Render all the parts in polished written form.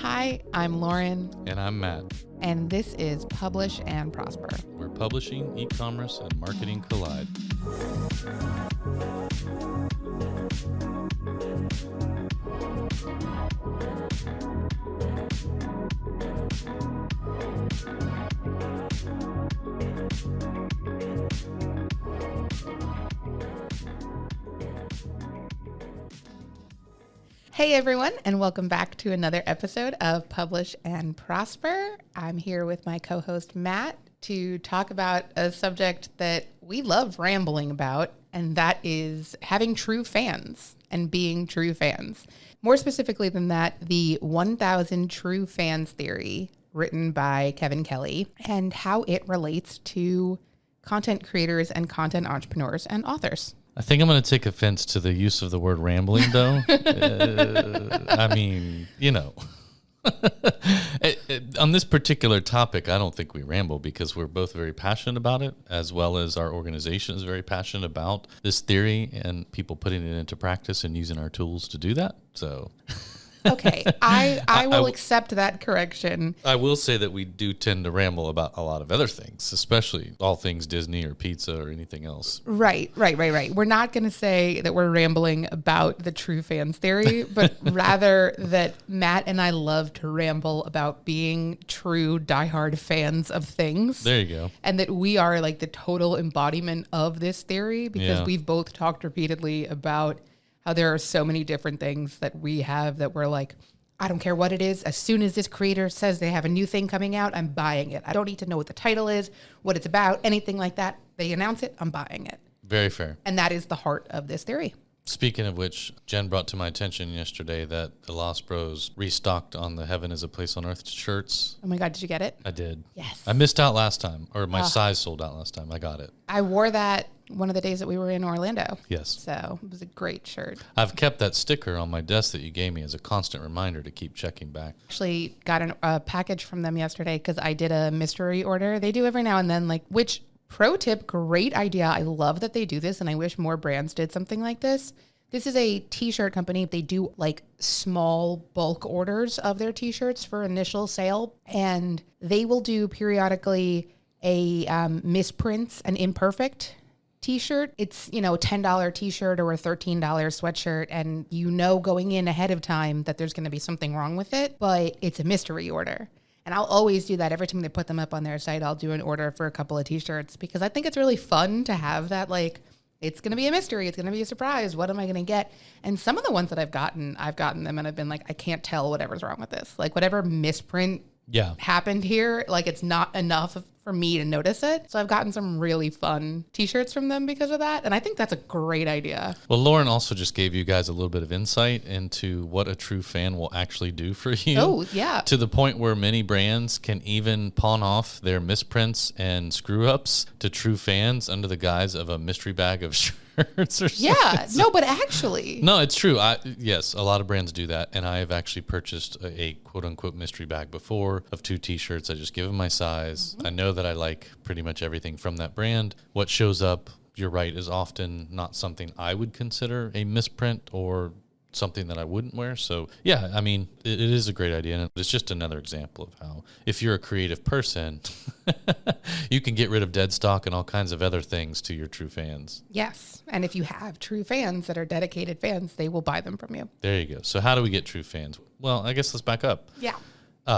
Hi, I'm Lauren, And I'm Matt. and this is Publish and Prosper. Where publishing, e-commerce, and marketing collide. Hey everyone, and welcome back to another episode of Publish and Prosper. I'm here with my co-host Matt to talk about a subject that we love rambling about, and that is having true fans and being true fans. More specifically than that, the 1,000 True Fans Theory, written by Kevin Kelly, and how it relates to content creators and content entrepreneurs and authors. I think I'm going to take offense to the use of the word rambling, though. I mean, you know. On this particular topic, I don't think we ramble because we're both very passionate about it, as well as our organization is very passionate about this theory and people putting it into practice and using our tools to do that. So... Okay, I will accept that correction. I will say that we do tend to ramble about a lot of other things, especially all things Disney or pizza or anything else. Right. We're not going to say that we're rambling about the true fans theory, but rather that Matt and I love to ramble about being true diehard fans of things. There you go. And that we are like the total embodiment of this theory because we've both talked repeatedly about how there are so many different things that we have that we're like, I don't care what it is. As soon as this creator says they have a new thing coming out, I'm buying it. I don't need to know what the title is, what it's about, anything like that. They announce it, I'm buying it. Very fair. And that is the heart of this theory. Speaking of which, Jen brought to my attention yesterday that the Lost Bros restocked on the Heaven is a Place on Earth shirts. Oh my God, did you get it? I did. Yes. I missed out last time, or my size sold out last time. I got it. I wore that one of the days that we were in Orlando. Yes. So it was a great shirt. I've kept that sticker on my desk that you gave me as a constant reminder to keep checking back. Actually got a package from them yesterday because I did a mystery order. They do every now and then, which pro tip, great idea. I love that they do this and I wish more brands did something like this. This is a t-shirt company. They do small bulk orders of their t-shirts for initial sale. And they will do periodically a misprints and imperfect t-shirt. It's, a $10 t-shirt or a $13 sweatshirt. And going in ahead of time that there's going to be something wrong with it, but it's a mystery order. And I'll always do that every time they put them up on their site. I'll do an order for a couple of t-shirts because I think it's really fun to have that, it's going to be a mystery. It's going to be a surprise. What am I going to get? And some of the ones that I've gotten them and I've been like, I can't tell whatever's wrong with this. Whatever misprint happened here, it's not enough for me to notice it. So I've gotten some really fun t-shirts from them because of that. And I think that's a great idea. Well, Lauren also just gave you guys a little bit of insight into what a true fan will actually do for you. Oh, yeah. To the point where many brands can even pawn off their misprints and screw-ups to true fans under the guise of a mystery bag of shirts or something. Yeah, no, but actually. No, it's true. Yes, a lot of brands do that. And I have actually purchased a quote-unquote mystery bag before of 2 t-shirts. I just give them my size. I know that I like pretty much everything from that brand. What shows up, you're right, is often not something I would consider a misprint or something that I wouldn't wear. So yeah, I mean, it is a great idea. And it's just another example of how, if you're a creative person, you can get rid of dead stock and all kinds of other things to your true fans. Yes. And if you have true fans that are dedicated fans, they will buy them from you. There you go. So how do we get true fans? Well, I guess let's back up. Yeah.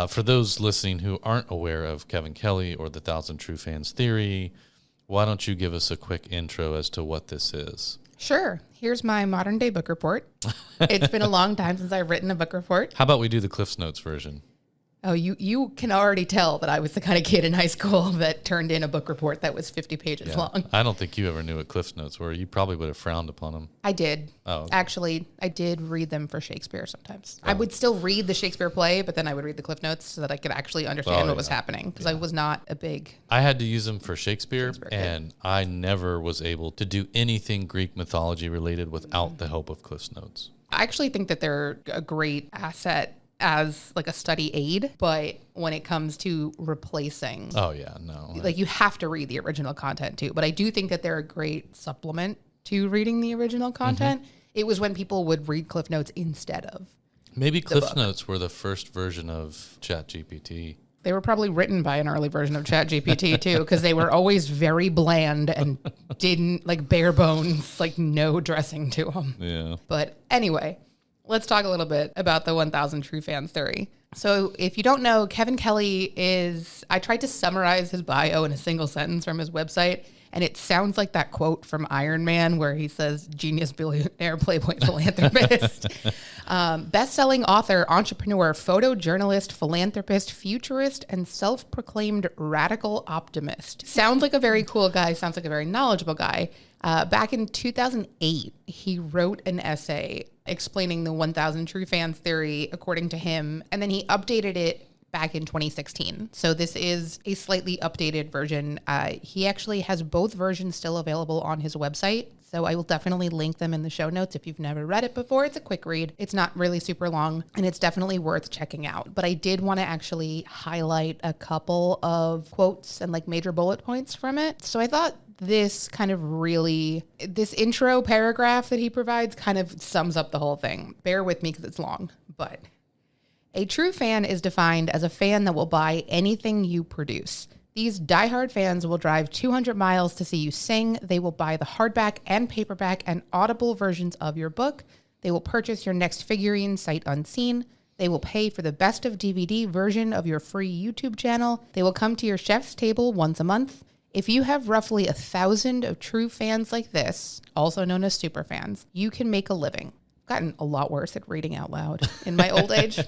For those listening who aren't aware of Kevin Kelly or the 1,000 True Fans Theory, why don't you give us a quick intro as to what this is? Sure. Here's my modern day book report. It's been a long time since I've written a book report. How about we do the Cliff's Notes version? Oh, you can already tell that I was the kind of kid in high school that turned in a book report that was 50 pages long. I don't think you ever knew what Cliff's Notes were. You probably would have frowned upon them. I did. Oh, okay. Actually, I did read them for Shakespeare sometimes. I would still read the Shakespeare play, but then I would read the Cliff Notes so that I could actually understand what was happening because I was not a big... I had to use them for Shakespeare and I never was able to do anything Greek mythology related without the help of Cliff's Notes. I actually think that they're a great asset as a study aid, but when it comes to replacing, you have to read the original content too. But I do think that they're a great supplement to reading the original content. It was when people would read Cliff Notes instead of Maybe Cliff book. Notes were the first version of ChatGPT. They were probably written by an early version of ChatGPT too, because they were always very bland and didn't like bare bones, like no dressing to them. Yeah. But anyway, let's talk a little bit about the 1,000 True Fans theory. So if you don't know, Kevin Kelly I tried to summarize his bio in a single sentence from his website, and it sounds like that quote from Iron Man where he says, genius, billionaire, playboy, philanthropist. Best-selling author, entrepreneur, photojournalist, philanthropist, futurist, and self-proclaimed radical optimist. Sounds like a very cool guy. Sounds like a very knowledgeable guy. Back in 2008, he wrote an essay explaining the 1,000 True Fans theory, according to him, and then he updated it back in 2016. So this is a slightly updated version. He actually has both versions still available on his website. So I will definitely link them in the show notes if you've never read it before. It's a quick read. It's not really super long, and it's definitely worth checking out. But I did want to actually highlight a couple of quotes and like major bullet points from it. So I thought this intro paragraph that he provides kind of sums up the whole thing. Bear with me because it's long, but a true fan is defined as a fan that will buy anything you produce. These diehard fans will drive 200 miles to see you sing. They will buy the hardback and paperback and audible versions of your book. They will purchase your next figurine sight unseen. They will pay for the best of DVD version of your free YouTube channel. They will come to your chef's table once a month. If you have roughly 1,000 of true fans like this, also known as super fans, you can make a living. Gotten a lot worse at reading out loud in my old age.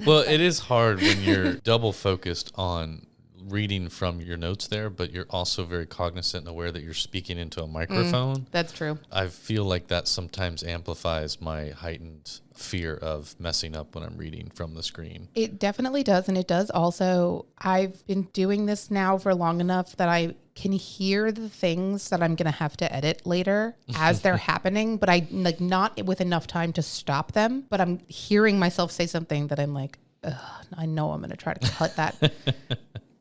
Well, it is hard when you're double focused on reading from your notes there, but you're also very cognizant and aware that you're speaking into a microphone. That's true. I feel like that sometimes amplifies my heightened fear of messing up when I'm reading from the screen. It definitely does. And it does also, I've been doing this now for long enough that I can hear the things that I'm going to have to edit later as they're happening, but I like not with enough time to stop them, but I'm hearing myself say something that I'm like, I know I'm going to try to cut that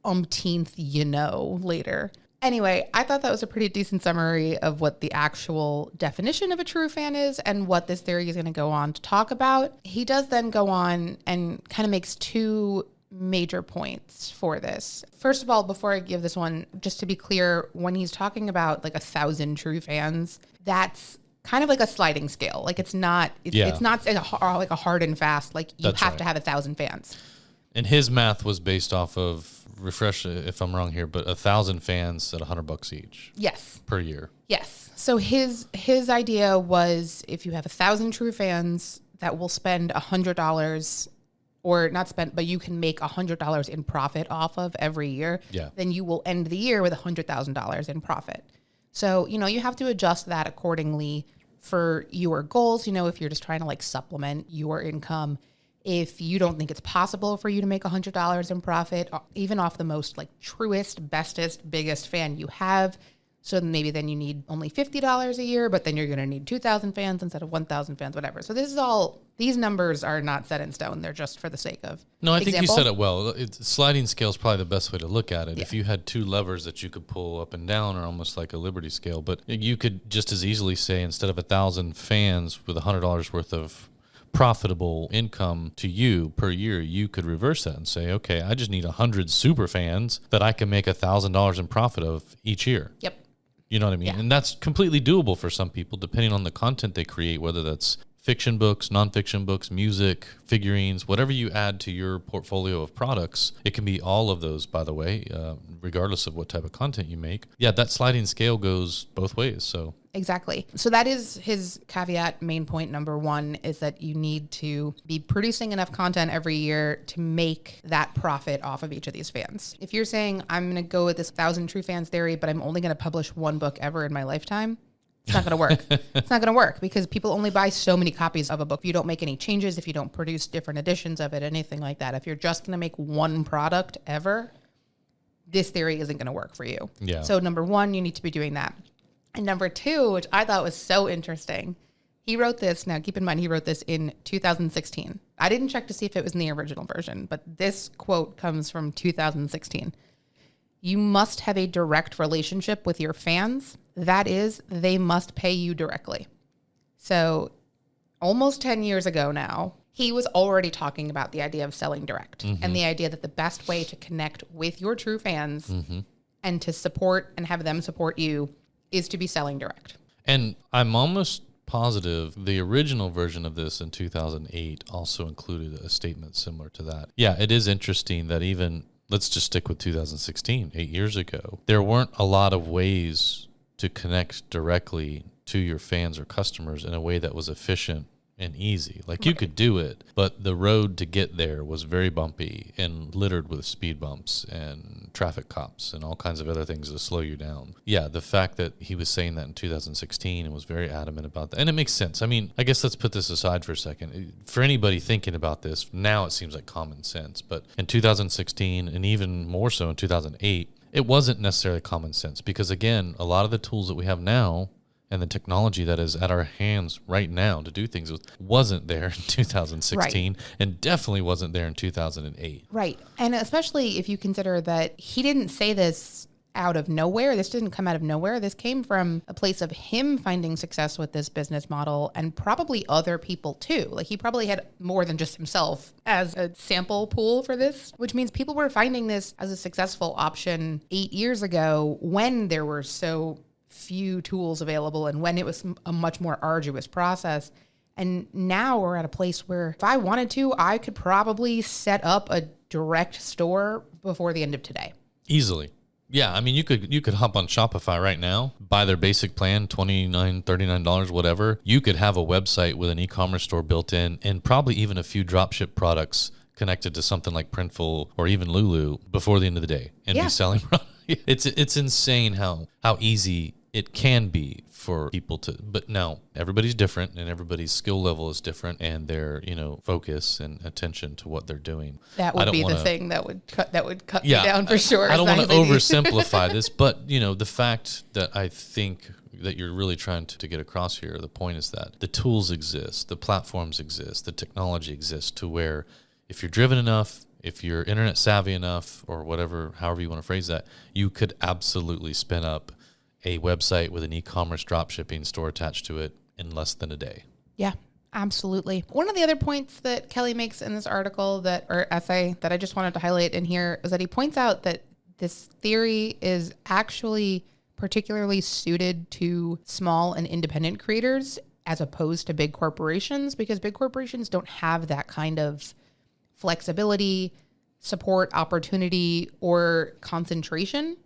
umpteenth, later. Anyway, I thought that was a pretty decent summary of what the actual definition of a true fan is and what this theory is going to go on to talk about. He does then go on and kind of makes two major points for this. First of all, before I give this one, just to be clear, when he's talking about like 1,000 true fans, that's kind of like a sliding scale. Like it's not like a hard and fast, like you have to have 1,000 fans. And his math was based off of, refresh if I'm wrong here, but 1,000 fans at $100 each. Yes. Per year. Yes. So his idea was if you have 1,000 true fans that will spend $100 or not spend, but you can make $100 in profit off of every year, then you will end the year with $100,000 in profit. So, you have to adjust that accordingly for your goals. If you're just trying to like supplement your income, if you don't think it's possible for you to make $100 in profit, even off the most like truest, bestest, biggest fan you have. So maybe then you need only $50 a year, but then you're going to need 2,000 fans instead of 1,000 fans, whatever. So these numbers are not set in stone. They're just for the sake of No, I think you said it well. Sliding scale is probably the best way to look at it. Yeah. If you had two levers that you could pull up and down or almost like a Liberty scale, but you could just as easily say instead of 1,000 fans with $100 worth of profitable income to you per year, you could reverse that and say, okay, I just need 100 super fans that I can make $1,000 in profit of each year. Yep. You know what I mean? Yeah. And that's completely doable for some people, depending on the content they create, whether that's fiction books, nonfiction books, music, figurines, whatever you add to your portfolio of products. It can be all of those, by the way, regardless of what type of content you make. Yeah, that sliding scale goes both ways. So exactly. So that is his caveat. Main point number one is that you need to be producing enough content every year to make that profit off of each of these fans. If you're saying, I'm going to go with this 1,000 true fans theory, but I'm only going to publish one book ever in my lifetime, it's not going to work. It's not going to work because people only buy so many copies of a book. If you don't make any changes, if you don't produce different editions of it, anything like that, if you're just going to make one product ever, this theory isn't going to work for you. Yeah. So number one, you need to be doing that. And number two, which I thought was so interesting, he wrote this. Now, keep in mind, he wrote this in 2016. I didn't check to see if it was in the original version, but this quote comes from 2016. You must have a direct relationship with your fans. That is, they must pay you directly. So almost 10 years ago now, he was already talking about the idea of selling direct and the idea that the best way to connect with your true fans and to support and have them support you is to be selling direct. And I'm almost positive the original version of this in 2008 also included a statement similar to that. Yeah, it is interesting that even, let's just stick with 2016, 8 years ago, there weren't a lot of ways to connect directly to your fans or customers in a way that was efficient and easy. Like you could do it, but the road to get there was very bumpy and littered with speed bumps and traffic cops and all kinds of other things to slow you down. Yeah, the fact that he was saying that in 2016 and was very adamant about that. And it makes sense. I mean, I guess let's put this aside for a second. For anybody thinking about this, now it seems like common sense. But in 2016 and even more so in 2008, it wasn't necessarily common sense because, again, a lot of the tools that we have now and the technology that is at our hands right now to do things wasn't there in 2016 and definitely wasn't there in 2008. Right. And especially if you consider that he didn't say this out of nowhere. This didn't come out of nowhere. This came from a place of him finding success with this business model and probably other people too. Like he probably had more than just himself as a sample pool for this, which means people were finding this as a successful option 8 years ago when there were so few tools available and when it was a much more arduous process. And now we're at a place where if I wanted to, I could probably set up a direct store before the end of today. Easily. Yeah, I mean, you could hop on Shopify right now, buy their basic plan, $29, $39, whatever. You could have a website with an e-commerce store built in and probably even a few dropship products connected to something like Printful or even Lulu before the end of the day and be selling products. It's insane how easy it can be for people to, but now everybody's different and everybody's skill level is different and their, focus and attention to what they're doing. That would be the thing that would cut me down for sure. I don't want to oversimplify this, but the fact that I think that you're really trying to get across here, the point is that the tools exist, the platforms exist, the technology exists to where if you're driven enough, if you're internet savvy enough or whatever, however you want to phrase that, you could absolutely spin up a website with an e-commerce dropshipping store attached to it in less than a day. Yeah, absolutely. One of the other points that Kelly makes in this article or essay that I just wanted to highlight in here is that he points out that this theory is actually particularly suited to small and independent creators as opposed to big corporations, because big corporations don't have that kind of flexibility, support, opportunity, or concentration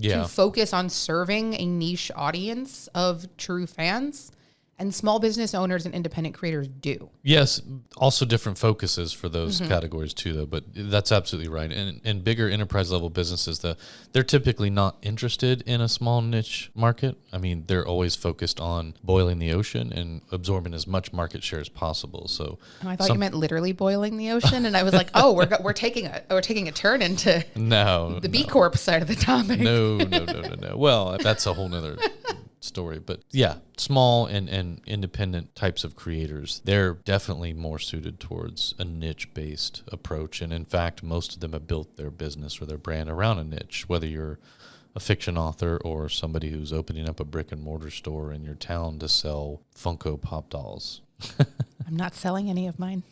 to focus on serving a niche audience of true fans. And small business owners and independent creators do. Yes, also different focuses for those categories too, though. But that's absolutely right. And bigger enterprise level businesses, they're typically not interested in a small niche market. I mean, they're always focused on boiling the ocean and absorbing as much market share as possible. So I thought you meant literally boiling the ocean, and I was like, oh, we're taking a turn into the B Corp side of the topic. No. Well, that's a whole nother story. But yeah, small and independent types of creators, they're definitely more suited towards a niche-based approach. And in fact, most of them have built their business or their brand around a niche, whether you're a fiction author or somebody who's opening up a brick and mortar store in your town to sell Funko Pop dolls. I'm not selling any of mine.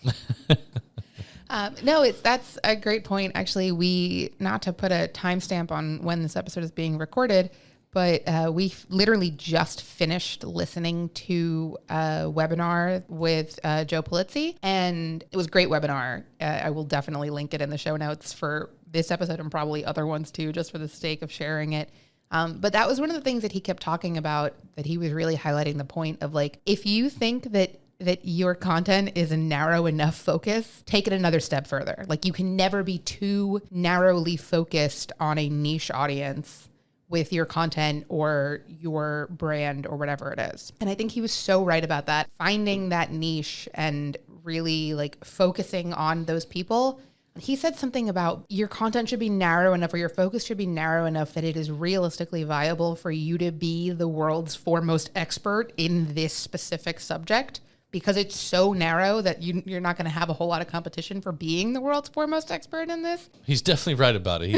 That's a great point. Actually, not to put a timestamp on when this episode is being recorded, but we literally just finished listening to a webinar with Joe Polizzi, and it was a great webinar. I will definitely link it in the show notes for this episode and probably other ones too, just for the sake of sharing it. But that was one of the things that he kept talking about, that he was really highlighting the point of, like, if you think that your content is a narrow enough focus, take it another step further. Like, you can never be too narrowly focused on a niche audience with your content or your brand or whatever it is. And I think he was so right about that. Finding that niche and really focusing on those people. He said something about your content should be narrow enough, or your focus should be narrow enough that it is realistically viable for you to be the world's foremost expert in this specific subject because it's so narrow that you're not going to have a whole lot of competition for being the world's foremost expert in this. He's definitely right about it.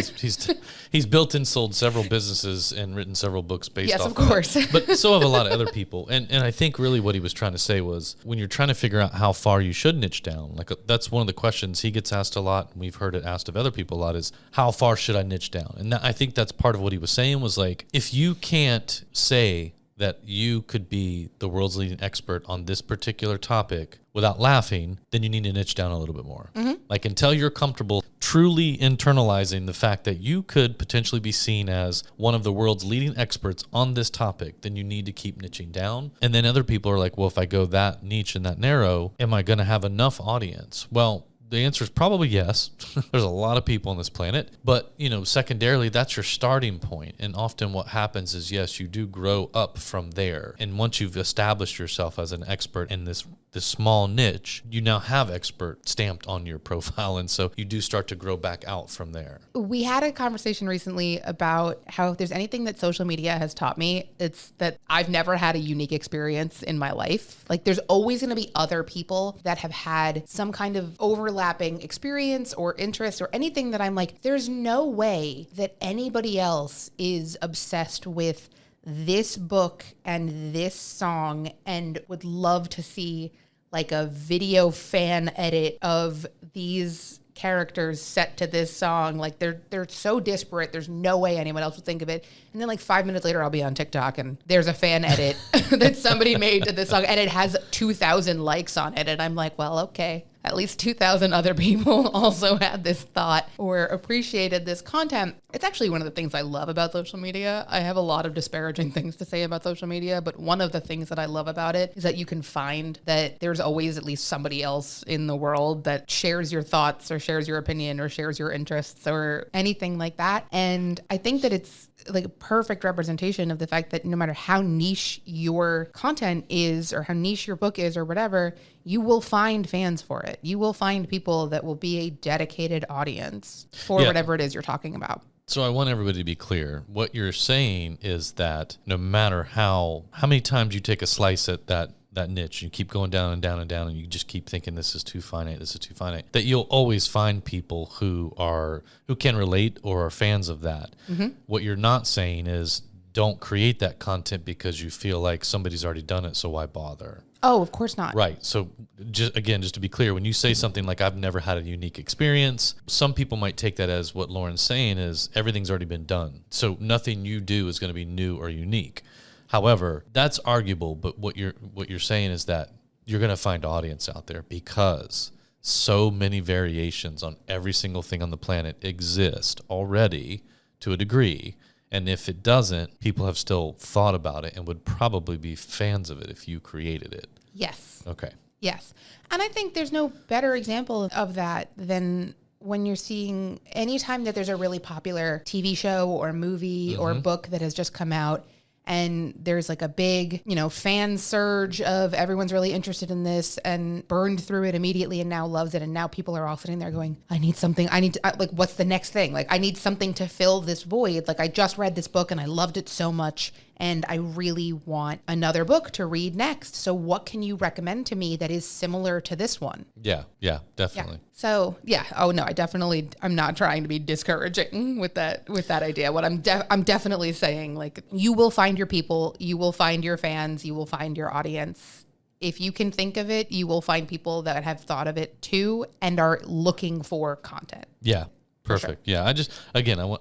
He's built and sold several businesses and written several books based off of course. That. But so have a lot of other people. And I think really what he was trying to say was when you're trying to figure out how far you should niche down, like that's one of the questions he gets asked a lot, and we've heard it asked of other people a lot, is how far should I niche down? And I think that's part of what he was saying was like, if you can't say that you could be the world's leading expert on this particular topic without laughing, then you need to niche down a little bit more. Mm-hmm. Like until you're comfortable truly internalizing the fact that you could potentially be seen as one of the world's leading experts on this topic, then you need to keep niching down. And then other people are like, well, if I go that niche and that narrow, am I going to have enough audience? Well, the answer is probably yes. There's a lot of people on this planet, but secondarily, that's your starting point. And often what happens is, yes, you do grow up from there. And once you've established yourself as an expert in this small niche, you now have expert stamped on your profile. And so you do start to grow back out from there. We had a conversation recently about how if there's anything that social media has taught me, it's that I've never had a unique experience in my life. Like there's always going to be other people that have had some kind of overlapping experience or interest or anything that I'm like, there's no way that anybody else is obsessed with this book and this song and would love to see like a video fan edit of these characters set to this song. Like they're so disparate. There's no way anyone else would think of it. And then like 5 minutes later, I'll be on TikTok and there's a fan edit that somebody made to this song and it has 2,000 likes on it. And I'm like, well, okay. At least 2,000 other people also had this thought or appreciated this content. It's actually one of the things I love about social media. I have a lot of disparaging things to say about social media, but one of the things that I love about it is that you can find that there's always at least somebody else in the world that shares your thoughts or shares your opinion or shares your interests or anything like that. And I think that it's like a perfect representation of the fact that no matter how niche your content is or how niche your book is or whatever, you will find fans for it. You will find people that will be a dedicated audience for whatever it is you're talking about. So I want everybody to be clear. What you're saying is that no matter how many times you take a slice at that niche, you keep going down and down and down, and you just keep thinking this is too finite, that you'll always find people who can relate or are fans of that. Mm-hmm. What you're not saying is don't create that content because you feel like somebody's already done it, so why bother? Oh, of course not. Right. So just to be clear, when you say something like I've never had a unique experience, some people might take that as what Lauren's saying is everything's already been done. So nothing you do is going to be new or unique. However, that's arguable, but what you're saying is that you're going to find audience out there because so many variations on every single thing on the planet exist already to a degree. And if it doesn't, people have still thought about it and would probably be fans of it if you created it. Yes. Okay. Yes. And I think there's no better example of that than when you're seeing anytime that there's a really popular TV show or movie or book that has just come out and there's like a big, fan surge of everyone's really interested in this and burned through it immediately and now loves it. And now people are all sitting there going, I need something. What's the next thing? Like, I need something to fill this void. Like, I just read this book and I loved it so much. And I really want another book to read next. So what can you recommend to me that is similar to this one? Yeah, definitely. Yeah. So yeah. Oh no, I'm not trying to be discouraging with that idea. What I'm definitely saying, like, you will find your people, you will find your fans, you will find your audience. If you can think of it, you will find people that have thought of it too and are looking for content. Yeah. Perfect. Sure. Yeah.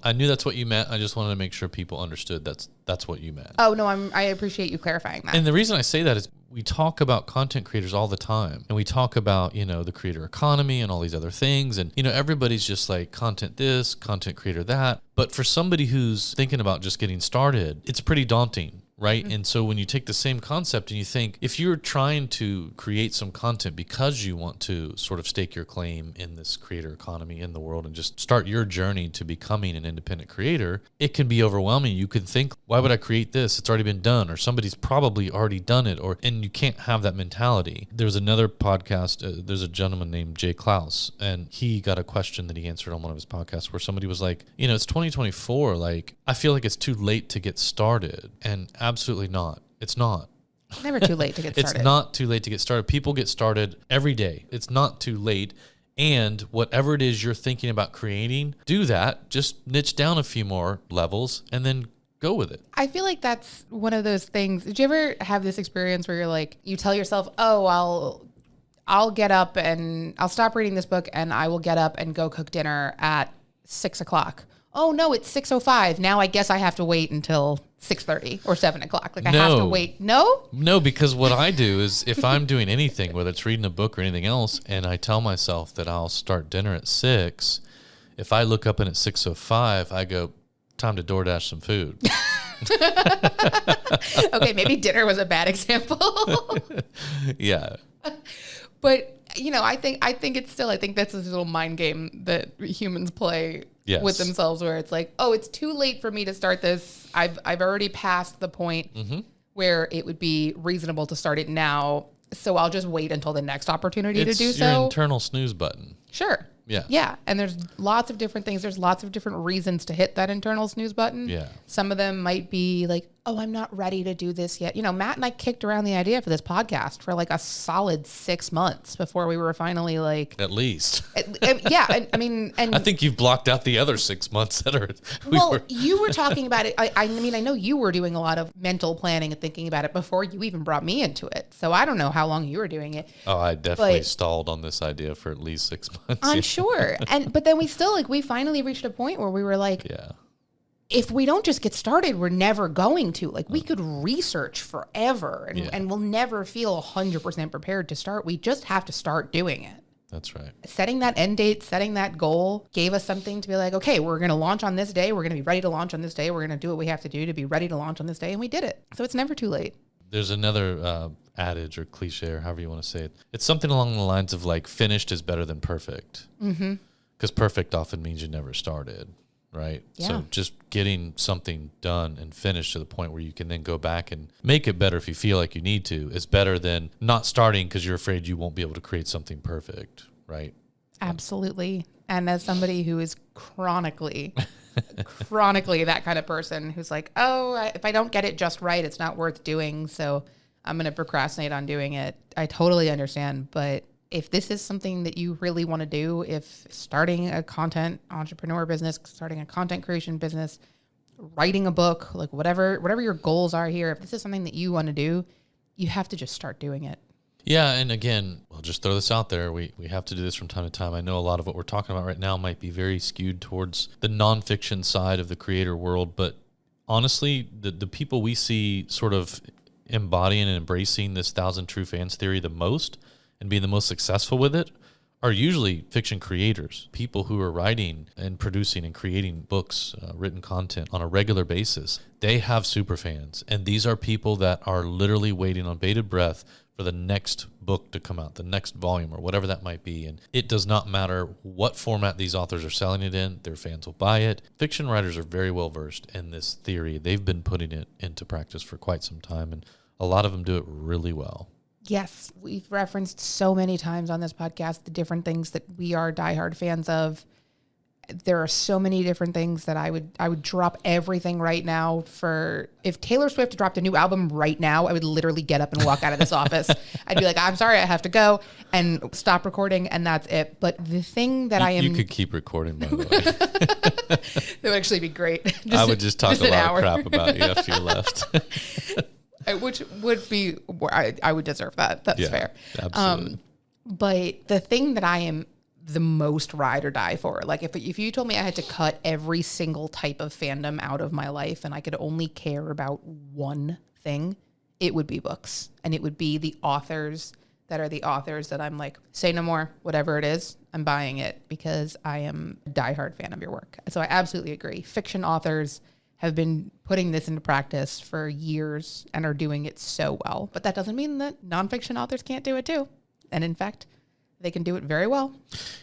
I knew that's what you meant. I just wanted to make sure people understood that's what you meant. Oh no, I appreciate you clarifying that. And the reason I say that is we talk about content creators all the time, and we talk about the creator economy and all these other things, and everybody's just like content this, content creator that. But for somebody who's thinking about just getting started, it's pretty daunting. Right. Mm-hmm. And so when you take the same concept and you think if you're trying to create some content because you want to sort of stake your claim in this creator economy in the world and just start your journey to becoming an independent creator, it can be overwhelming. You could think, why would I create this? It's already been done, or somebody's probably already done it, and you can't have that mentality. There's another podcast. There's a gentleman named Jay Klaus, and he got a question that he answered on one of his podcasts where somebody was like, it's 2024. Like, I feel like it's too late to get started. And absolutely not. It's not. Never too late to get started. It's not too late to get started. People get started every day. It's not too late. And whatever it is you're thinking about creating, do that. Just niche down a few more levels and then go with it. I feel like that's one of those things. Did you ever have this experience where you're like, you tell yourself, oh, I'll get up and I'll stop reading this book and I will get up and go cook dinner at 6:00. Oh no, it's 6:05. Now I guess I have to wait until 6:30 or 7:00. Like I have to wait. No, because what I do is if I'm doing anything, whether it's reading a book or anything else, and I tell myself that I'll start dinner at 6, if I look up and it's 6:05, I go, time to DoorDash some food. Okay, maybe dinner was a bad example. Yeah. But I think that's this little mind game that humans play with themselves, where it's like, oh, it's too late for me to start this. I've already passed the point where it would be reasonable to start it now, so I'll just wait until the next opportunity to do so. It's your internal snooze button. Sure. Yeah. Yeah. And there's lots of different things. There's lots of different reasons to hit that internal snooze button. Yeah. Some of them might be like, oh, I'm not ready to do this yet. Matt and I kicked around the idea for this podcast for like a solid 6 months before we were finally like. At least. Yeah. And I think you've blocked out the other 6 months that are. You were talking about it. I know you were doing a lot of mental planning and thinking about it before you even brought me into it. So I don't know how long you were doing it. Oh, I definitely stalled on this idea for at least 6 months. I'm sure. But then we finally reached a point where we were like, if we don't just get started, we're never going to. Like, we could research forever and we'll never feel 100% prepared to start. We just have to start doing it. That's right. Setting that end date, setting that goal gave us something to be like, okay, we're going to launch on this day. We're going to be ready to launch on this day. We're going to do what we have to do to be ready to launch on this day. And we did it. So it's never too late. There's another adage or cliche or however you want to say it. It's something along the lines of like, finished is better than perfect. Mm-hmm. Because perfect often means you never started. Right. Yeah. So just getting something done and finished to the point where you can then go back and make it better if you feel like you need to is better than not starting because you're afraid you won't be able to create something perfect. Right. Absolutely. And as somebody who is chronically that kind of person who's like, oh, if I don't get it just right, it's not worth doing. So I'm going to procrastinate on doing it. I totally understand. But if this is something that you really want to do, if starting a content entrepreneur business, starting a content creation business, writing a book, like whatever your goals are here, if this is something that you want to do, you have to just start doing it. Yeah. And again, I'll just throw this out there. We have to do this from time to time. I know a lot of what we're talking about right now might be very skewed towards the nonfiction side of the creator world. But honestly, the people we see sort of embodying and embracing this 1,000 true fans theory the most and being the most successful with it are usually fiction creators, people who are writing and producing and creating books, written content on a regular basis. They have super fans, and these are people that are literally waiting on bated breath for the next book to come out, the next volume or whatever that might be. And it does not matter what format these authors are selling it in, their fans will buy it. Fiction writers are very well versed in this theory. They've been putting it into practice for quite some time, and a lot of them do it really well. Yes, we've referenced so many times on this podcast the different things that we are diehard fans of. There are so many different things that I would drop everything right now for. If Taylor Swift dropped a new album right now, I would literally get up and walk out of this office. I'd be like, I'm sorry, I have to go, and stop recording, and that's it. But the thing that You could keep recording, by the way. That would actually be great. I would just talk a lot of crap about you after you left. Which would be, I would deserve that. That's fair. Absolutely. But the thing that I am the most ride or die for, like if you told me I had to cut every single type of fandom out of my life and I could only care about one thing, it would be books. And it would be the authors that are the authors that I'm like, say no more, whatever it is, I'm buying it because I am a diehard fan of your work. So I absolutely agree. Fiction authors have been putting this into practice for years and are doing it so well. But that doesn't mean that nonfiction authors can't do it too. And in fact, they can do it very well.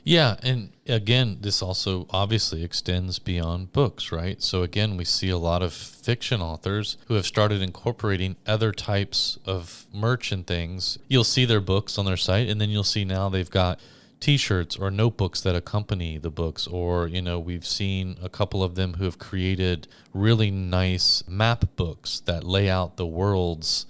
Yeah. And again, this also obviously extends beyond books, right? So again, we see a lot of fiction authors who have started incorporating other types of merch and things. You'll see their books on their site, and then you'll see now they've got T-shirts or notebooks that accompany the books, or we've seen a couple of them who have created really nice map books that lay out the worlds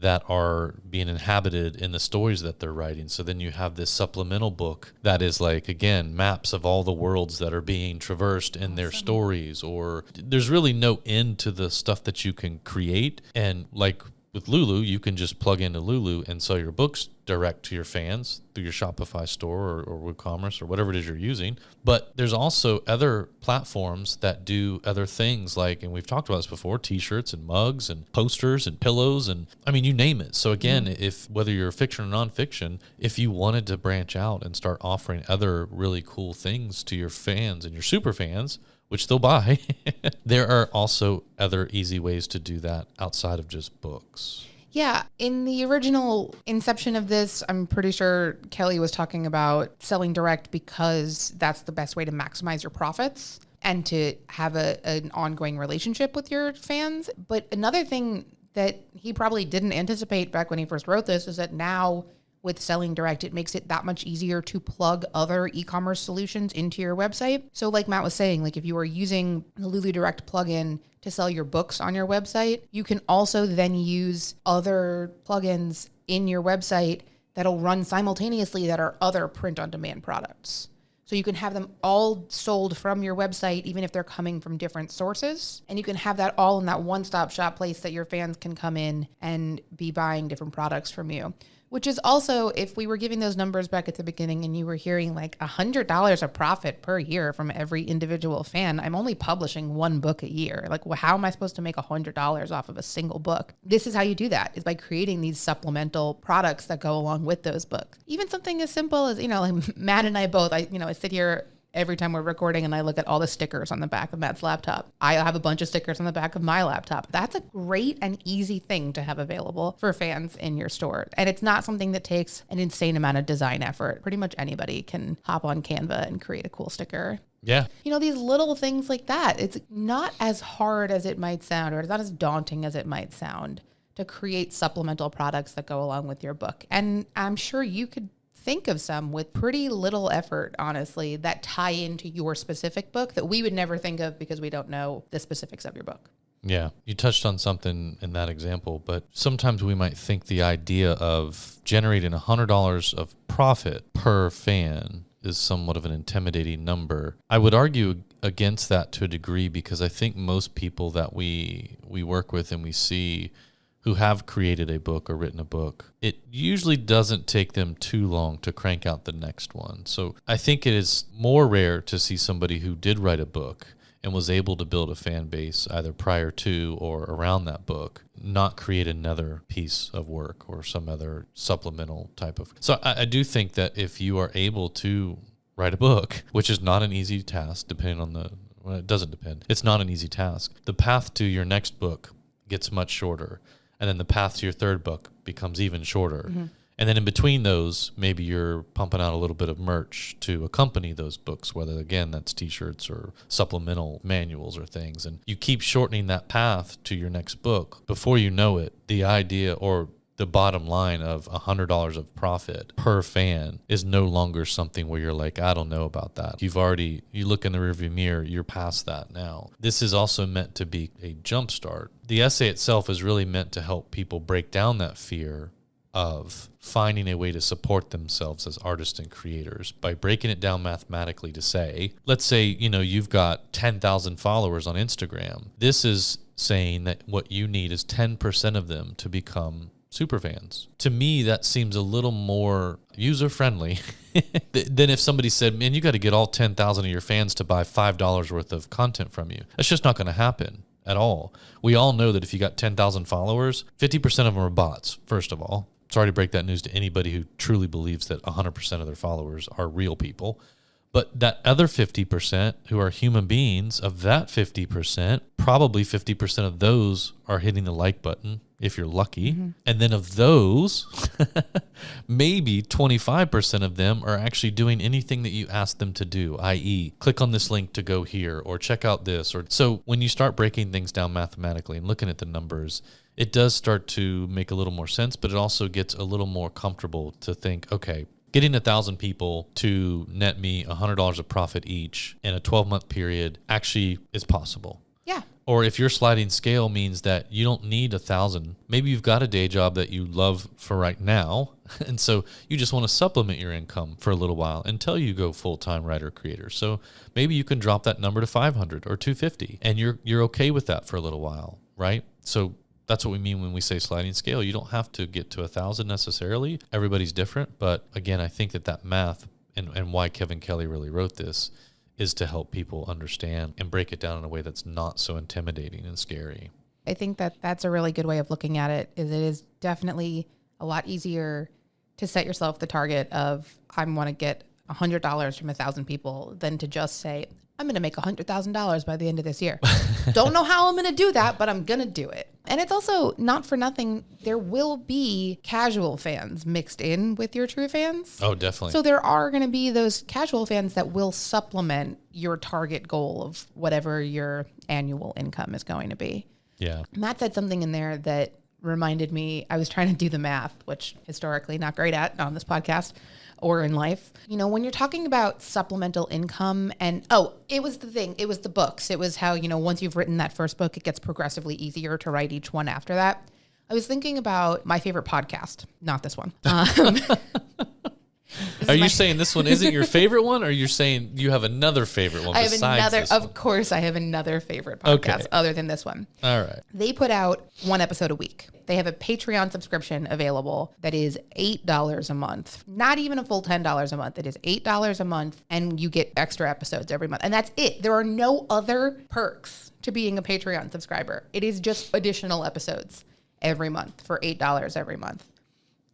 that are being inhabited in the stories that they're writing. So then you have this supplemental book that is like, again, maps of all the worlds that are being traversed in their stories, or there's really no end to the stuff that you can create. And like with Lulu, you can just plug into Lulu and sell your books direct to your fans through your Shopify store or WooCommerce or whatever it is you're using. But there's also other platforms that do other things like, and we've talked about this before, t-shirts and mugs and posters and pillows and I mean, you name it. So again, if whether you're fiction or nonfiction, if you wanted to branch out and start offering other really cool things to your fans and your super fans, which they'll buy, there are also other easy ways to do that outside of just books. Yeah. In the original inception of this, I'm pretty sure Kelly was talking about selling direct because that's the best way to maximize your profits and to have an ongoing relationship with your fans. But another thing that he probably didn't anticipate back when he first wrote this is that now with selling direct, it makes it that much easier to plug other e-commerce solutions into your website. So like Matt was saying, like if you are using the Lulu Direct plugin to sell your books on your website, you can also then use other plugins in your website that'll run simultaneously that are other print-on-demand products. So you can have them all sold from your website, even if they're coming from different sources. And you can have that all in that one-stop shop place that your fans can come in and be buying different products from you. Which is also, if we were giving those numbers back at the beginning and you were hearing like $100 of profit per year from every individual fan, I'm only publishing one book a year. Like, well, how am I supposed to make $100 off of a single book? This is how you do that, is by creating these supplemental products that go along with those books. Even something as simple as, like Matt and I both, I sit here every time we're recording and I look at all the stickers on the back of Matt's laptop. I have a bunch of stickers on the back of my laptop. That's a great and easy thing to have available for fans in your store. And it's not something that takes an insane amount of design effort. Pretty much anybody can hop on Canva and create a cool sticker. Yeah. These little things like that. It's not as hard as it might sound, or it's not as daunting as it might sound to create supplemental products that go along with your book. And I'm sure you could think of some with pretty little effort, honestly, that tie into your specific book that we would never think of because we don't know the specifics of your book. Yeah, you touched on something in that example, but sometimes we might think the idea of generating $100 of profit per fan is somewhat of an intimidating number. I would argue against that to a degree because I think most people that we work with and we see who have created a book or written a book, it usually doesn't take them too long to crank out the next one. So I think it is more rare to see somebody who did write a book and was able to build a fan base either prior to or around that book, not create another piece of work or some other supplemental type of. So I do think that if you are able to write a book, which is not an easy task, depending on it doesn't depend. It's not an easy task. The path to your next book gets much shorter. And then the path to your third book becomes even shorter. Mm-hmm. And then in between those, maybe you're pumping out a little bit of merch to accompany those books, whether, again, that's t-shirts or supplemental manuals or things. And you keep shortening that path to your next book. Before you know it, the idea or the bottom line of $100 of profit per fan is no longer something where you're like, I don't know about that. You look in the rearview mirror, you're past that now. This is also meant to be a jump start. The essay itself is really meant to help people break down that fear of finding a way to support themselves as artists and creators by breaking it down mathematically to say, let's say, you've got 10,000 followers on Instagram. This is saying that what you need is 10% of them to become superfans. To me, that seems a little more user-friendly than if somebody said, man, you got to get all 10,000 of your fans to buy $5 worth of content from you. That's just not going to happen at all. We all know that if you got 10,000 followers, 50% of them are bots, first of all. Sorry to break that news to anybody who truly believes that 100% of their followers are real people. But that other 50% who are human beings, of that 50%, probably 50% of those are hitting the like button, if you're lucky. Mm-hmm. And then of those, maybe 25% of them are actually doing anything that you ask them to do, i.e. click on this link to go here or check out this. So when you start breaking things down mathematically and looking at the numbers, it does start to make a little more sense, but it also gets a little more comfortable to think, okay, getting 1,000 people to net me $100 of profit each in a 12-month period actually is possible. Yeah. Or if your sliding scale means that you don't need 1,000, maybe you've got a day job that you love for right now. And so you just want to supplement your income for a little while until you go full-time writer creator. So maybe you can drop that number to 500 or 250 and you're okay with that for a little while, right? So that's what we mean when we say sliding scale. You don't have to get to 1,000 necessarily. Everybody's different. But again, I think that math and why Kevin Kelly really wrote this is to help people understand and break it down in a way that's not so intimidating and scary. I think that that's a really good way of looking at it. It is definitely a lot easier to set yourself the target of I want to get $100 from 1,000 people than to just say, I'm going to make $100,000 by the end of this year. Don't know how I'm going to do that, but I'm going to do it. And it's also not for nothing. There will be casual fans mixed in with your true fans. Oh, definitely. So there are going to be those casual fans that will supplement your target goal of whatever your annual income is going to be. Yeah. Matt said something in there that reminded me, I was trying to do the math, which historically not great at on this podcast or in life. You know, when you're talking about supplemental income and, it was the thing, it was the books. It was how, once you've written that first book, it gets progressively easier to write each one after that. I was thinking about my favorite podcast, not this one. Are you saying this one isn't your favorite one, or you're saying you have another favorite one besides this one? Of course, I have another favorite podcast other than this one. All right. They put out one episode a week. They have a Patreon subscription available that is $8 a month. Not even a full $10 a month. It is $8 a month, and you get extra episodes every month. And that's it. There are no other perks to being a Patreon subscriber. It is just additional episodes every month for $8 every month.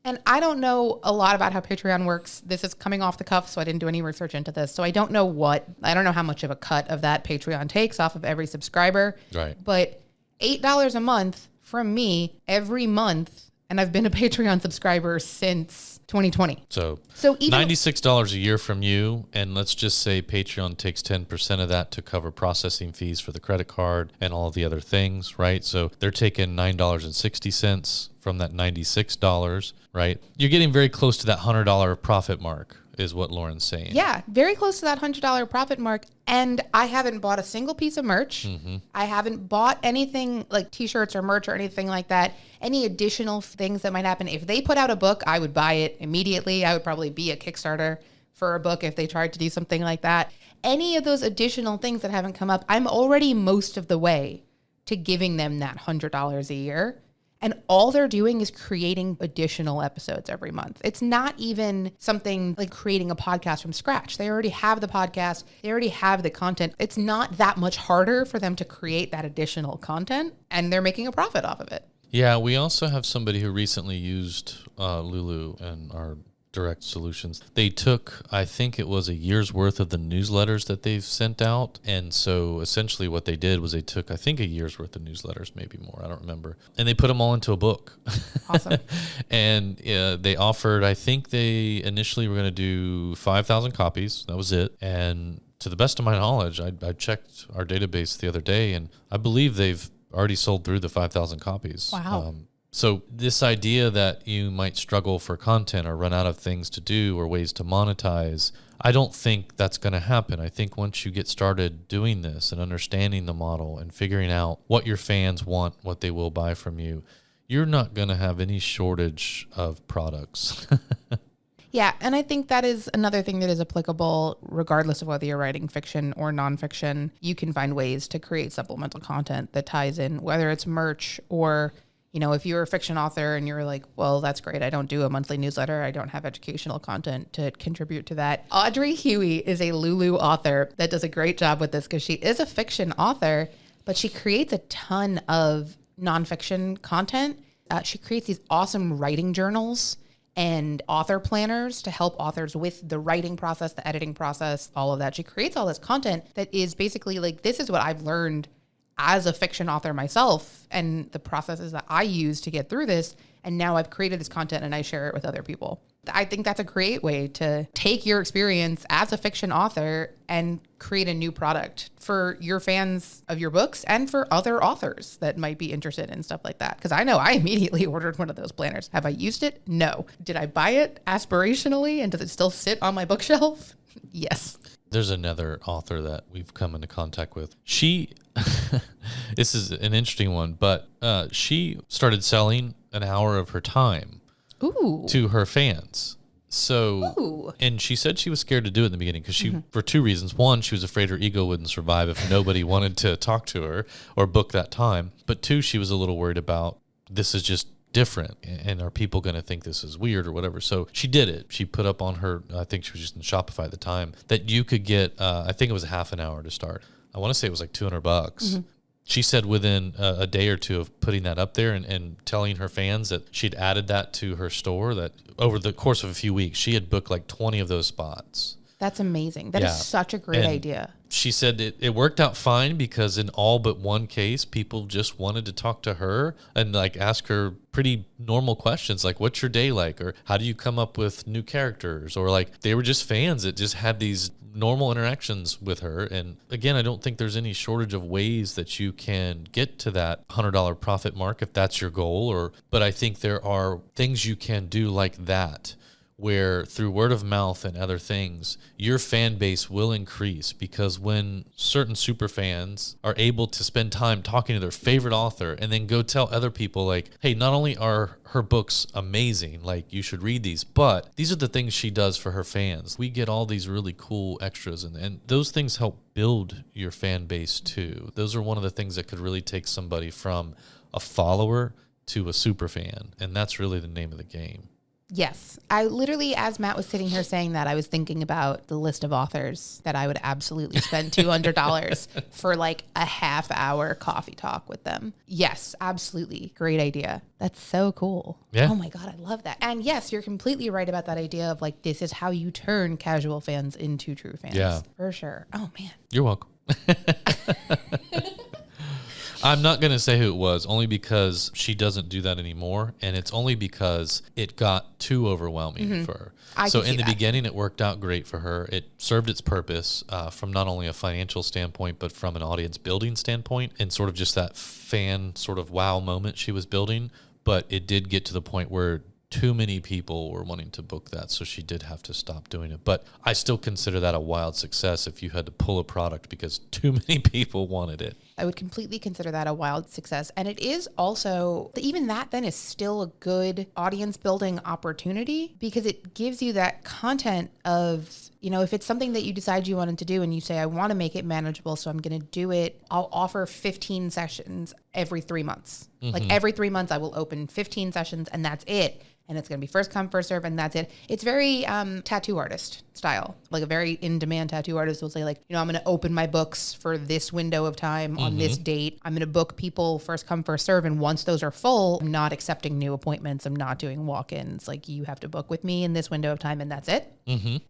And I don't know a lot about how Patreon works. This is coming off the cuff, so I didn't do any research into this. So I don't know how much of a cut of that Patreon takes off of every subscriber. Right. But $8 a month from me every month, and I've been a Patreon subscriber since 2020. So even $96 a year from you, and let's just say Patreon takes 10% of that to cover processing fees for the credit card and all the other things, right? So they're taking $9.60 from that $96, right? You're getting very close to that $100 profit mark is what Lauren's saying. Yeah, very close to that $100 profit mark. And I haven't bought a single piece of merch. Mm-hmm. I haven't bought anything like t-shirts or merch or anything like that. Any additional things that might happen. If they put out a book, I would buy it immediately. I would probably be a Kickstarter for a book if they tried to do something like that. Any of those additional things that haven't come up, I'm already most of the way to giving them that $100 a year. And all they're doing is creating additional episodes every month. It's not even something like creating a podcast from scratch. They already have the podcast. They already have the content. It's not that much harder for them to create that additional content, and they're making a profit off of it. Yeah, we also have somebody who recently used Lulu and our direct solutions. They took, I think it was a year's worth of the newsletters that they've sent out. And so essentially what they did was they took, I think, a year's worth of newsletters, maybe more, I don't remember. And they put them all into a book. Awesome. And they offered, I think they initially were going to do 5,000 copies. That was it. And to the best of my knowledge, I checked our database the other day, and I believe they've already sold through the 5,000 copies. Wow. So this idea that you might struggle for content or run out of things to do or ways to monetize, I don't think that's going to happen. I think once you get started doing this and understanding the model and figuring out what your fans want, what they will buy from you, you're not going to have any shortage of products. Yeah, and I think that is another thing that is applicable regardless of whether you're writing fiction or nonfiction. You can find ways to create supplemental content that ties in, whether it's merch or, if you're a fiction author and you're like, well, that's great. I don't do a monthly newsletter. I don't have educational content to contribute to that. Audrey Huey is a Lulu author that does a great job with this because she is a fiction author, but she creates a ton of nonfiction content. She creates these awesome writing journals and author planners to help authors with the writing process, the editing process, all of that. She creates all this content that is basically like, this is what I've learned as a fiction author myself and the processes that I use to get through this. And now I've created this content and I share it with other people. I think that's a great way to take your experience as a fiction author and create a new product for your fans of your books and for other authors that might be interested in stuff like that. Because I know I immediately ordered one of those planners. Have I used it? No. Did I buy it aspirationally and does it still sit on my bookshelf? Yes. There's another author that we've come into contact with. She, this is an interesting one, but she started selling an hour of her time to her fans. So, and she said she was scared to do it in the beginning because she, for two reasons. One, she was afraid her ego wouldn't survive if nobody wanted to talk to her or book that time. But two, she was a little worried about this is just different and are people going to think this is weird or whatever. So she did it. She put up on her, I think she was just in Shopify at the time, that you could get, I think it was a half an hour to start. I want to say it was like $200. She said within a day or two of putting that up there and telling her fans that she'd added that to her store, that over the course of a few weeks, she had booked like 20 of those spots. That's amazing. That is such a great idea. She said it worked out fine because in all but one case, people just wanted to talk to her and like ask her pretty normal questions like, what's your day like? Or how do you come up with new characters? Or like they were just fans that just had these normal interactions with her. And again, I don't think there's any shortage of ways that you can get to that $100 profit mark if that's your goal. But I think there are things you can do like that, where through word of mouth and other things, your fan base will increase, because when certain super fans are able to spend time talking to their favorite author and then go tell other people like, hey, not only are her books amazing, like you should read these, but these are the things she does for her fans. We get all these really cool extras, and those things help build your fan base too. Those are one of the things that could really take somebody from a follower to a super fan, and that's really the name of the game. Yes. I literally, as Matt was sitting here saying that, I was thinking about the list of authors that I would absolutely spend $200 for like a half-hour coffee talk with them. Yes, absolutely. Great idea. That's so cool. Yeah. Oh my God, I love that. And yes, you're completely right about that idea of like, this is how you turn casual fans into true fans. Yeah. For sure. Oh man. You're welcome. I'm not going to say who it was, only because she doesn't do that anymore. And it's only because it got too overwhelming for her. So in the beginning, it worked out great for her. It served its purpose from not only a financial standpoint, but from an audience building standpoint, and sort of just that fan sort of wow moment she was building. But it did get to the point where too many people were wanting to book that, so she did have to stop doing it. But I still consider that a wild success if you had to pull a product because too many people wanted it. I would completely consider that a wild success. And it is also, even that then is still a good audience building opportunity, because it gives you that content of, you know, if it's something that you decide you wanted to do and you say, I want to make it manageable, so I'm going to do it, I'll offer 15 sessions every 3 months. Like every 3 months, I will open 15 sessions and that's it. And it's going to be first come, first serve, and that's it. It's very tattoo artist style. Like a very in-demand tattoo artist will say like, you know, I'm going to open my books for this window of time on this date. I'm going to book people first come, first serve. And once those are full, I'm not accepting new appointments. I'm not doing walk-ins. Like, you have to book with me in this window of time and that's it.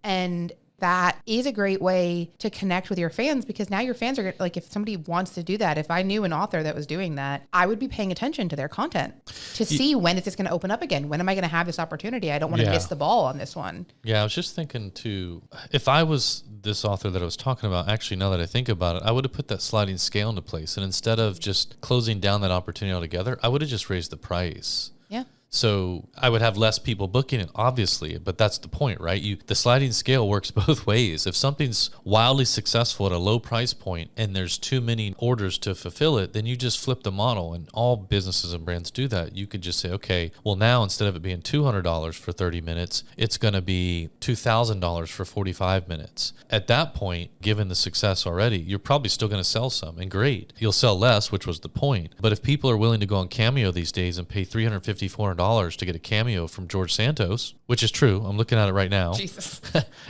And that is a great way to connect with your fans, because now your fans are like, if somebody wants to do that, if I knew an author that was doing that, I would be paying attention to their content to see when is this going to open up again? When am I going to have this opportunity? I don't want to miss the ball on this one. Yeah, I was just thinking too, if I was this author that I was talking about, actually, now that I think about it, I would have put that sliding scale into place. And instead of just closing down that opportunity altogether, I would have just raised the price. Yeah. So I would have less people booking it, obviously, but that's the point, right? The sliding scale works both ways. If something's wildly successful at a low price point and there's too many orders to fulfill it, then you just flip the model, and all businesses and brands do that. You could just say, okay, well now instead of it being $200 for 30 minutes, it's going to be $2,000 for 45 minutes. At that point, given the success already, you're probably still going to sell some, and great. You'll sell less, which was the point. But if people are willing to go on Cameo these days and pay $350, $400 to get a cameo from George Santos, which is true. I'm looking at it right now. Jesus.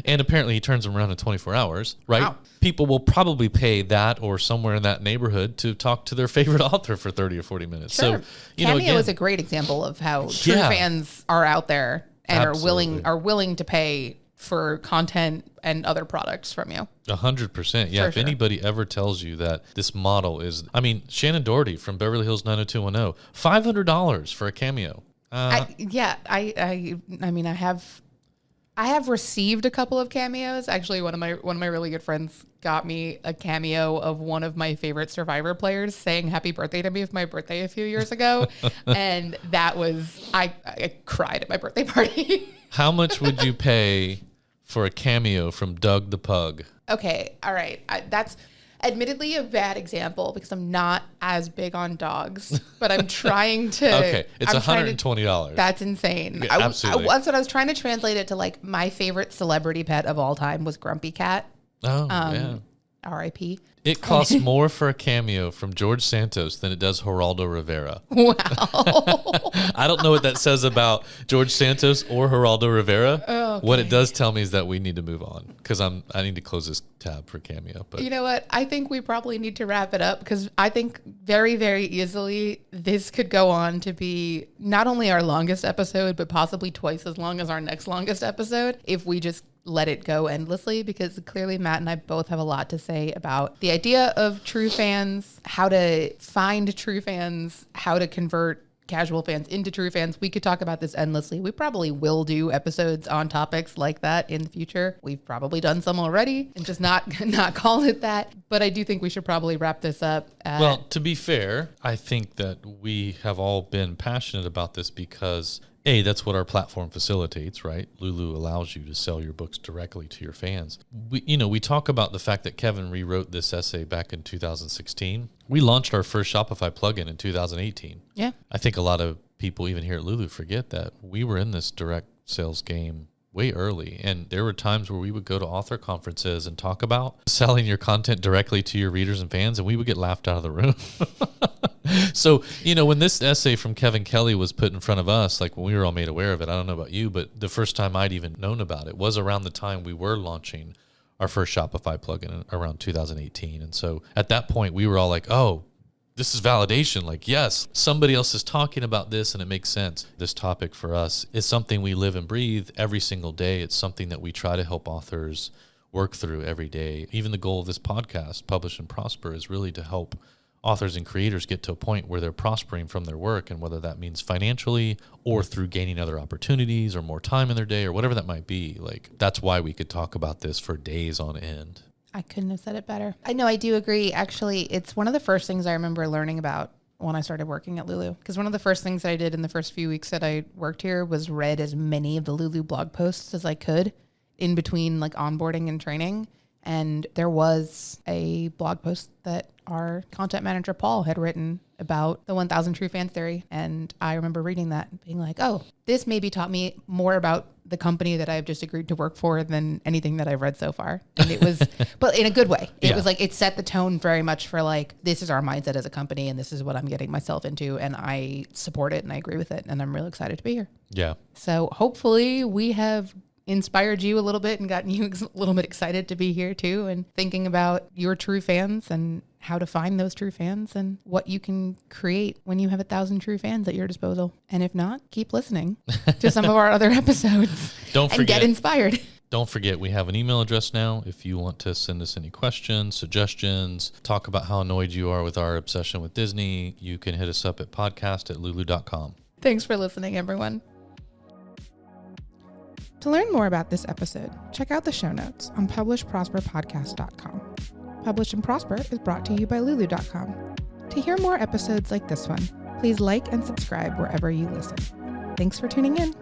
And apparently he turns them around in 24 hours, right? Wow. People will probably pay that or somewhere in that neighborhood to talk to their favorite author for 30 or 40 minutes. Sure. So, you know, Cameo again, is a great example of how true fans are out there and are willing to pay for content and other products from you. 100%. Yeah. If anybody ever tells you that this model is, I mean, Shannon Doherty from Beverly Hills 90210, $500 for a cameo. I mean, I have received a couple of cameos. Actually, one of my really good friends got me a cameo of one of my favorite Survivor players saying happy birthday to me for my birthday a few years ago. And that was, I cried at my birthday party. How much would you pay for a cameo from Doug the Pug? Okay. All right. That's admittedly a bad example because I'm not as big on dogs, but I'm trying to. Okay. It's $120. That's insane. Yeah, absolutely. That's what I was trying to translate it to. Like, my favorite celebrity pet of all time was Grumpy Cat. Oh, yeah. R.I.P. It costs more for a cameo from George Santos than it does Geraldo Rivera. Wow. I don't know what that says about George Santos or Geraldo Rivera. Okay. What it does tell me is that we need to move on because I need to close this tab for cameo. But you know what? I think we probably need to wrap it up because I think very, very easily this could go on to be not only our longest episode, but possibly twice as long as our next longest episode if we just let it go endlessly, because clearly Matt and I both have a lot to say about the idea of true fans, how to find true fans, how to convert casual fans into true fans. We could talk about this endlessly. We probably will do episodes on topics like that in the future. We've probably done some already and just not call it that. But I do think we should probably wrap this up. Well, to be fair, I think that we have all been passionate about this because that's what our platform facilitates, right? Lulu allows you to sell your books directly to your fans. We talk about the fact that Kevin rewrote this essay back in 2016. We launched our first Shopify plugin in 2018. Yeah. I think a lot of people, even here at Lulu, forget that we were in this direct sales game way early. And there were times where we would go to author conferences and talk about selling your content directly to your readers and fans, and we would get laughed out of the room. So, when this essay from Kevin Kelly was put in front of us, like when we were all made aware of it, I don't know about you, but the first time I'd even known about it was around the time we were launching our first Shopify plugin around 2018. And so at that point, we were all like, oh, this is validation. Like, yes, somebody else is talking about this and it makes sense. This topic for us is something we live and breathe every single day. It's something that we try to help authors work through every day. Even the goal of this podcast, Publish and Prosper, is really to help authors and creators get to a point where they're prospering from their work, and whether that means financially or through gaining other opportunities or more time in their day or whatever that might be. Like, that's why we could talk about this for days on end. I couldn't have said it better. I know, I do agree. Actually, it's one of the first things I remember learning about when I started working at Lulu. Because one of the first things that I did in the first few weeks that I worked here was read as many of the Lulu blog posts as I could in between like onboarding and training. And there was a blog post that our content manager, Paul, had written about the 1,000 True Fans theory. And I remember reading that and being like, oh, this maybe taught me more about the company that I've just agreed to work for than anything that I've read so far. And it was, but in a good way. It was like, it set the tone very much for like, this is our mindset as a company and this is what I'm getting myself into. And I support it and I agree with it. And I'm really excited to be here. Yeah. So hopefully we have inspired you a little bit and gotten you a little bit excited to be here too, and thinking about your true fans and how to find those true fans and what you can create when you have 1,000 true fans at your disposal. And if not, keep listening to some of our other episodes. Don't forget, and get inspired. Don't forget, we have an email address now. If you want to send us any questions, suggestions, talk about how annoyed you are with our obsession with Disney, you can hit us up at podcast@lulu.com. Thanks for listening, everyone. To learn more about this episode, check out the show notes on publishprosperpodcast.com. Publish and Prosper is brought to you by Lulu.com. To hear more episodes like this one, please like and subscribe wherever you listen. Thanks for tuning in.